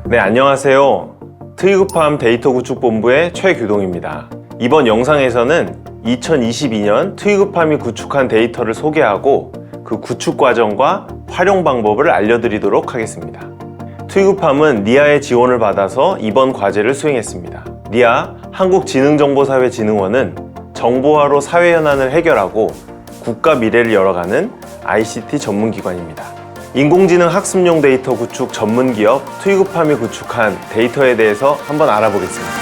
네, 안녕하세요. 트위그팜 데이터 구축 본부의 최규동입니다. 이번 영상에서는 2022년 트위그팜이 구축한 데이터를 소개하고 그 구축 과정과 활용 방법을 알려드리도록 하겠습니다. 트위그팜은 니아의 지원을 받아서 이번 과제를 수행했습니다. 니아 한국지능정보사회진흥원은 정보화로 사회 현안을 해결하고 국가 미래를 열어가는 ICT 전문기관입니다. 인공지능 학습용 데이터 구축 전문기업 트위그팜이 구축한 데이터에 대해서 한번 알아보겠습니다.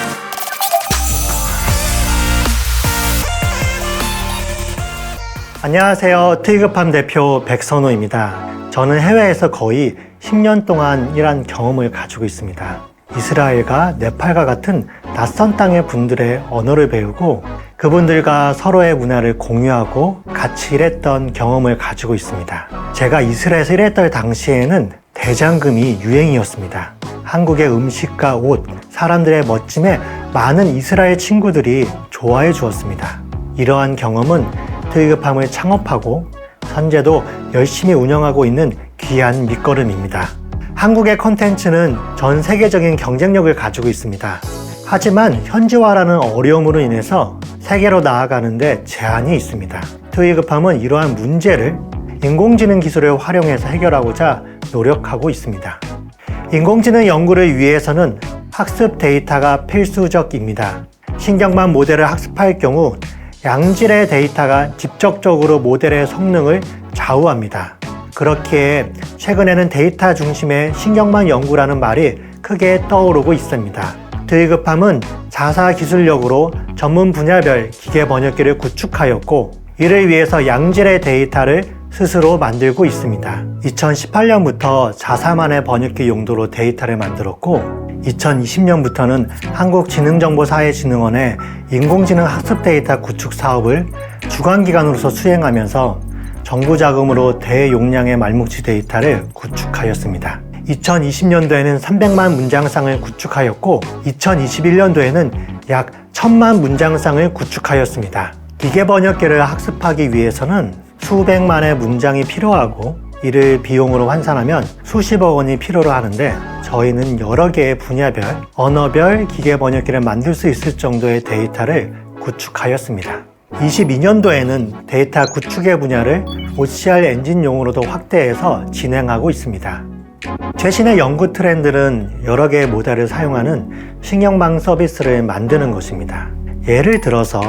안녕하세요. 트위그팜 대표 백선호입니다. 저는 해외에서 거의 10년 동안 일한 경험을 가지고 있습니다. 이스라엘과 네팔과 같은 낯선 땅의 분들의 언어를 배우고 그분들과 서로의 문화를 공유하고 같이 일했던 경험을 가지고 있습니다. 제가 이스라엘에서 일했던 당시에는 대장금이 유행이었습니다. 한국의 음식과 옷, 사람들의 멋짐에 많은 이스라엘 친구들이 좋아해 주었습니다. 이러한 경험은 트위그팜을 창업하고 현재도 열심히 운영하고 있는 귀한 밑거름입니다. 한국의 콘텐츠는 전 세계적인 경쟁력을 가지고 있습니다. 하지만 현지화라는 어려움으로 인해서 세계로 나아가는데 제한이 있습니다. 트위그팜은 이러한 문제를 인공지능 기술을 활용해서 해결하고자 노력하고 있습니다. 인공지능 연구를 위해서는 학습 데이터가 필수적입니다. 신경망 모델을 학습할 경우 양질의 데이터가 직접적으로 모델의 성능을 좌우합니다. 그렇기에 최근에는 데이터 중심의 신경망 연구라는 말이 크게 떠오르고 있습니다. 트위그팜은 자사 기술력으로 전문 분야별 기계 번역기를 구축하였고 이를 위해서 양질의 데이터를 스스로 만들고 있습니다. 2018년부터 자사만의 번역기 용도로 데이터를 만들었고 2020년부터는 한국지능정보사회진흥원의 인공지능 학습 데이터 구축 사업을 주관기관으로서 수행하면서 정부 자금으로 대용량의 말뭉치 데이터를 구축하였습니다. 2020년도에는 300만 문장상을 구축하였고 2021년도에는 약 1000만 문장상을 구축하였습니다. 기계 번역기를 학습하기 위해서는 수백만의 문장이 필요하고 이를 비용으로 환산하면 수십억 원이 필요로 하는데 저희는 여러 개의 분야별, 언어별 기계 번역기를 만들 수 있을 정도의 데이터를 구축하였습니다. 22년도에는 데이터 구축의 분야를 OCR 엔진용으로도 확대해서 진행하고 있습니다. 최신의 연구 트렌드는 여러 개의 모델을 사용하는 신경망 서비스를 만드는 것입니다. 예를 들어서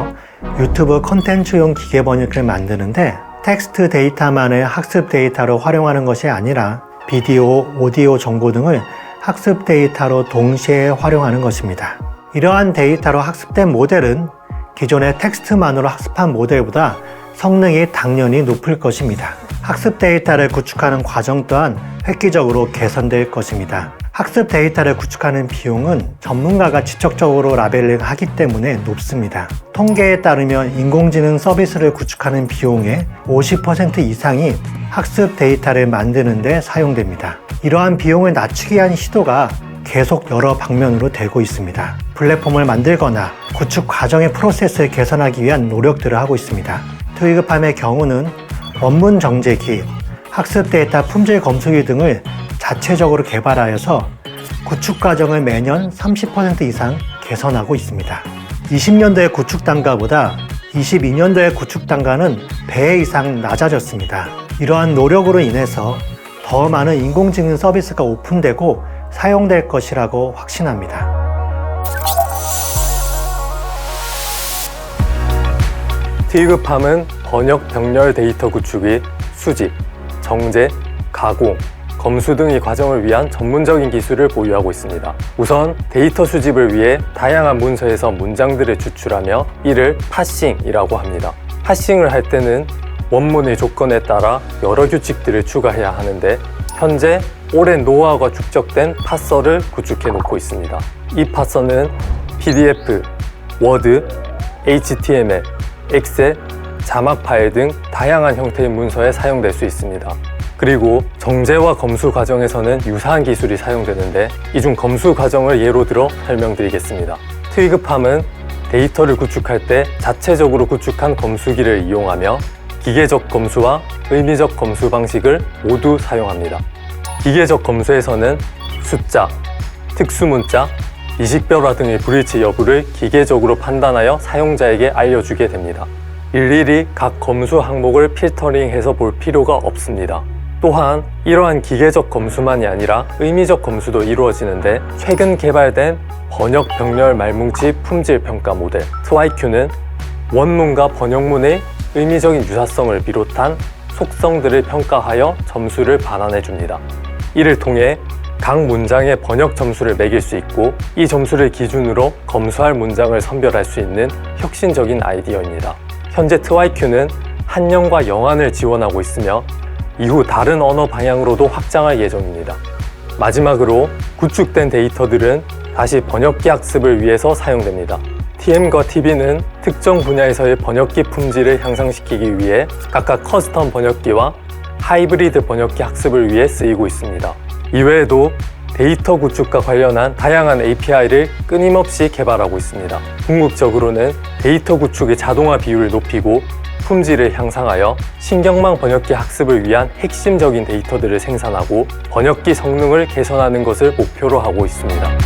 유튜브 콘텐츠용 기계 번역기를 만드는데 텍스트 데이터만을 학습 데이터로 활용하는 것이 아니라 비디오, 오디오 정보 등을 학습 데이터로 동시에 활용하는 것입니다. 이러한 데이터로 학습된 모델은 기존의 텍스트만으로 학습한 모델보다 성능이 당연히 높을 것입니다. 학습 데이터를 구축하는 과정 또한 획기적으로 개선될 것입니다. 학습 데이터를 구축하는 비용은 전문가가 직접적으로 라벨링하기 때문에 높습니다. 통계에 따르면 인공지능 서비스를 구축하는 비용의 50% 이상이 학습 데이터를 만드는 데 사용됩니다. 이러한 비용을 낮추기 위한 시도가 계속 여러 방면으로 되고 있습니다. 플랫폼을 만들거나 구축 과정의 프로세스를 개선하기 위한 노력들을 하고 있습니다. 트위그팜의 경우는 원문 정제기, 학습 데이터 품질 검수기 등을 자체적으로 개발하여서 구축 과정을 매년 30% 이상 개선하고 있습니다. 20년도의 구축 단가보다 22년도의 구축 단가는 배 이상 낮아졌습니다. 이러한 노력으로 인해서 더 많은 인공지능 서비스가 오픈되고 사용될 것이라고 확신합니다. 트위그팜은 번역 병렬 데이터 구축 및 수집, 정제, 가공, 검수 등의 과정을 위한 전문적인 기술을 보유하고 있습니다. 우선 데이터 수집을 위해 다양한 문서에서 문장들을 추출하며 이를 파싱이라고 합니다. 파싱을 할 때는 원문의 조건에 따라 여러 규칙들을 추가해야 하는데 현재 오랜 노하우가 축적된 파서를 구축해 놓고 있습니다. 이 파서는 PDF, 워드, HTML, 엑셀, 자막 파일 등 다양한 형태의 문서에 사용될 수 있습니다. 그리고 정제와 검수 과정에서는 유사한 기술이 사용되는데 이 중 검수 과정을 예로 들어 설명드리겠습니다. 트위그팜은 데이터를 구축할 때 자체적으로 구축한 검수기를 이용하며 기계적 검수와 의미적 검수 방식을 모두 사용합니다. 기계적 검수에서는 숫자, 특수문자, 이식별화 등의 불일치 여부를 기계적으로 판단하여 사용자에게 알려주게 됩니다. 일일이 각 검수 항목을 필터링해서 볼 필요가 없습니다. 또한 이러한 기계적 검수만이 아니라 의미적 검수도 이루어지는데, 최근 개발된 번역 병렬 말뭉치 품질 평가 모델 TYQ는 원문과 번역문의 의미적인 유사성을 비롯한 속성들을 평가하여 점수를 반환해 줍니다. 이를 통해 각 문장의 번역 점수를 매길 수 있고, 이 점수를 기준으로 검수할 문장을 선별할 수 있는 혁신적인 아이디어입니다. 현재 TYQ는 한영과 영안을 지원하고 있으며 이후 다른 언어 방향으로도 확장할 예정입니다. 마지막으로 구축된 데이터들은 다시 번역기 학습을 위해서 사용됩니다. TM과 TB는 특정 분야에서의 번역기 품질을 향상시키기 위해 각각 커스텀 번역기와 하이브리드 번역기 학습을 위해 쓰이고 있습니다. 이외에도 데이터 구축과 관련한 다양한 API를 끊임없이 개발하고 있습니다. 궁극적으로는 데이터 구축의 자동화 비율을 높이고 품질을 향상하여 신경망 번역기 학습을 위한 핵심적인 데이터들을 생산하고 번역기 성능을 개선하는 것을 목표로 하고 있습니다.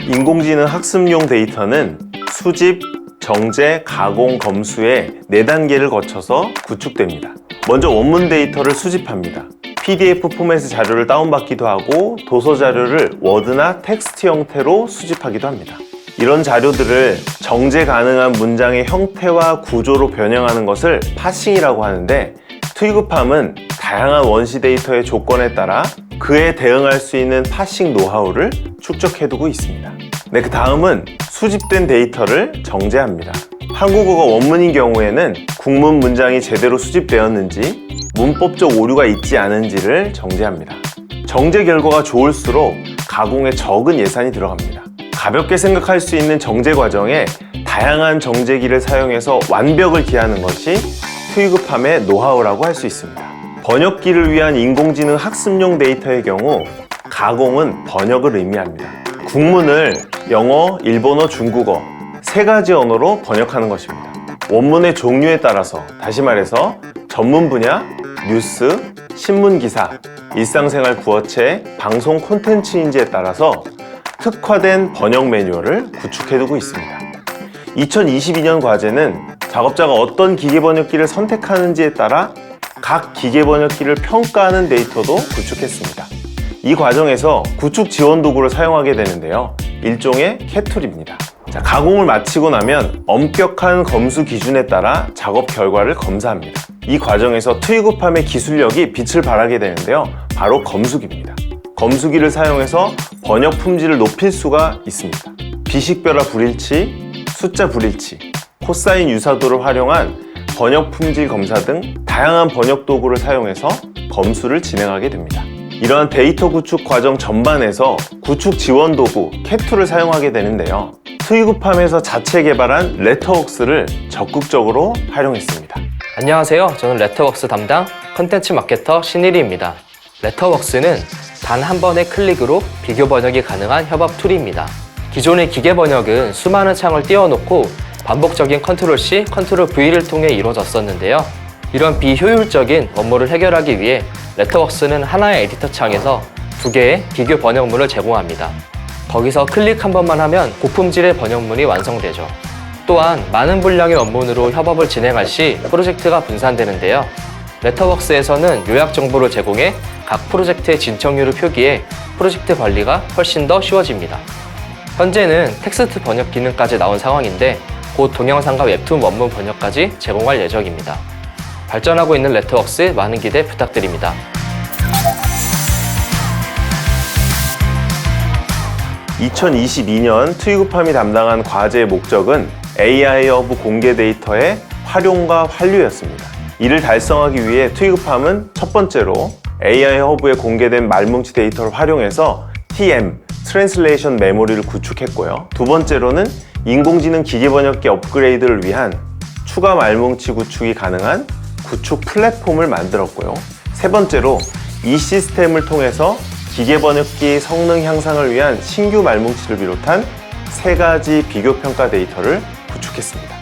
인공지능 학습용 데이터는 수집, 정제, 가공, 검수의 4단계를 거쳐서 구축됩니다. 먼저 원문 데이터를 수집합니다. PDF 포맷의 자료를 다운받기도 하고 도서 자료를 워드나 텍스트 형태로 수집하기도 합니다. 이런 자료들을 정제 가능한 문장의 형태와 구조로 변형하는 것을 파싱이라고 하는데, 트위그팜은 다양한 원시 데이터의 조건에 따라 그에 대응할 수 있는 파싱 노하우를 축적해두고 있습니다. 그 다음은 수집된 데이터를 정제합니다. 한국어가 원문인 경우에는 국문 문장이 제대로 수집되었는지, 문법적 오류가 있지 않은지를 정제합니다. 정제 결과가 좋을수록 가공에 적은 예산이 들어갑니다. 가볍게 생각할 수 있는 정제 과정에 다양한 정제기를 사용해서 완벽을 기하는 것이 트위그팜의 노하우라고 할 수 있습니다. 번역기를 위한 인공지능 학습용 데이터의 경우 가공은 번역을 의미합니다. 국문을 영어, 일본어, 중국어 3가지 언어로 번역하는 것입니다. 원문의 종류에 따라서, 다시 말해서 전문 분야, 뉴스, 신문 기사, 일상생활 구어체, 방송 콘텐츠인지에 따라서 특화된 번역 매뉴얼을 구축해두고 있습니다. 2022년 과제는 작업자가 어떤 기계 번역기를 선택하는지에 따라 각 기계 번역기를 평가하는 데이터도 구축했습니다. 이 과정에서 구축 지원 도구를 사용하게 되는데요. 일종의 캣툴입니다. 가공을 마치고 나면 엄격한 검수 기준에 따라 작업 결과를 검사합니다. 이 과정에서 트위그팜의 기술력이 빛을 발하게 되는데요. 바로 검수기입니다. 검수기를 사용해서 번역 품질을 높일 수가 있습니다. 비식별화 불일치, 숫자 불일치, 코사인 유사도를 활용한 번역 품질 검사 등 다양한 번역 도구를 사용해서 검수를 진행하게 됩니다. 이러한 데이터 구축 과정 전반에서 구축 지원 도구 캣툴을 사용하게 되는데요. 트위그팜에서 자체 개발한 레터웍스를 적극적으로 활용했습니다. 안녕하세요. 저는 레터웍스 담당 컨텐츠 마케터 신일희입니다. 레터웍스는 단 한 번의 클릭으로 비교 번역이 가능한 협업 툴입니다. 기존의 기계 번역은 수많은 창을 띄워놓고 반복적인 컨트롤-C, 컨트롤-V를 통해 이루어졌었는데요. 이런 비효율적인 업무를 해결하기 위해 레터웍스는 하나의 에디터 창에서 2개의 비교 번역문을 제공합니다. 거기서 클릭 한 번만 하면 고품질의 번역문이 완성되죠. 또한 많은 분량의 원문으로 협업을 진행할 시 프로젝트가 분산되는데요. 레터웍스에서는 요약 정보를 제공해 각 프로젝트의 진척률을 표기해 프로젝트 관리가 훨씬 더 쉬워집니다. 현재는 텍스트 번역 기능까지 나온 상황인데 곧 동영상과 웹툰 원문 번역까지 제공할 예정입니다. 발전하고 있는 레터웍스 많은 기대 부탁드립니다. 2022년 트위그팜이 담당한 과제의 목적은 AI 허브 공개 데이터의 활용과 환류였습니다. 이를 달성하기 위해 트위그팜은 첫 번째로 AI 허브에 공개된 말뭉치 데이터를 활용해서 TM, 트랜슬레이션 메모리를 구축했고요. 두 번째로는 인공지능 기계 번역기 업그레이드를 위한 추가 말뭉치 구축이 가능한 구축 플랫폼을 만들었고요. 세 번째로 이 시스템을 통해서 기계 번역기 성능 향상을 위한 신규 말뭉치를 비롯한 3가지 비교 평가 데이터를 구축했습니다.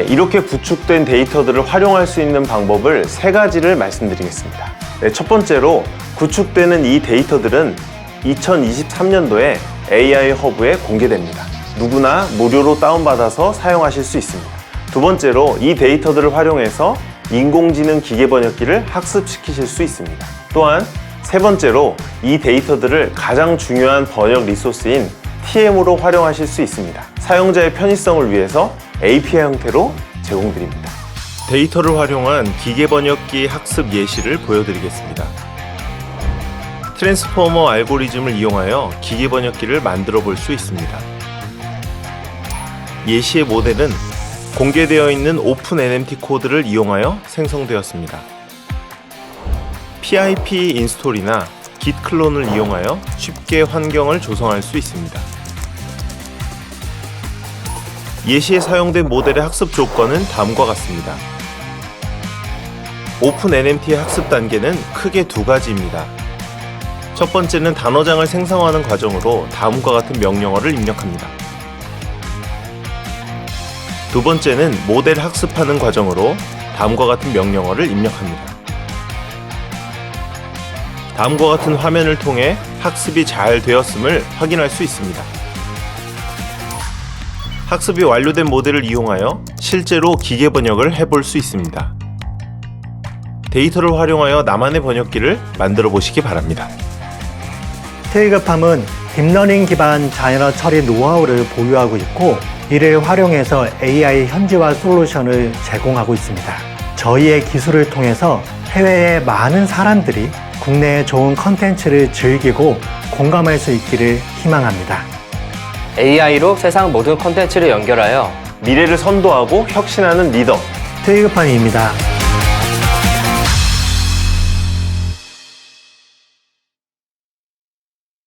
이렇게 구축된 데이터들을 활용할 수 있는 방법을 3가지를 말씀드리겠습니다. 네, 첫 번째로 구축되는 이 데이터들은 2023년도에 AI 허브에 공개됩니다. 누구나 무료로 다운받아서 사용하실 수 있습니다. 두 번째로 이 데이터들을 활용해서 인공지능 기계 번역기를 학습시키실 수 있습니다. 또한 세 번째로 이 데이터들을 가장 중요한 번역 리소스인 TM으로 활용하실 수 있습니다. 사용자의 편의성을 위해서 API 형태로 제공드립니다. 데이터를 활용한 기계 번역기 학습 예시를 보여드리겠습니다. 트랜스포머 알고리즘을 이용하여 기계 번역기를 만들어 볼 수 있습니다. 예시의 모델은 공개되어 있는 오픈 NMT 코드를 이용하여 생성되었습니다. PIP 인스톨이나 Git 클론을 이용하여 쉽게 환경을 조성할 수 있습니다. 예시에 사용된 모델의 학습 조건은 다음과 같습니다. 오픈 NMT의 학습 단계는 크게 두 가지입니다. 첫 번째는 단어장을 생성하는 과정으로 다음과 같은 명령어를 입력합니다. 두 번째는 모델 학습하는 과정으로 다음과 같은 명령어를 입력합니다. 다음과 같은 화면을 통해 학습이 잘 되었음을 확인할 수 있습니다. 학습이 완료된 모델을 이용하여 실제로 기계 번역을 해볼 수 있습니다. 데이터를 활용하여 나만의 번역기를 만들어 보시기 바랍니다. 트위그팜은 딥러닝 기반 자연어 처리 노하우를 보유하고 있고 이를 활용해서 AI 현지화 솔루션을 제공하고 있습니다. 저희의 기술을 통해서 해외의 많은 사람들이 국내의 좋은 컨텐츠를 즐기고 공감할 수 있기를 희망합니다. AI로 세상 모든 콘텐츠를 연결하여 미래를 선도하고 혁신하는 리더 트위그팜입니다.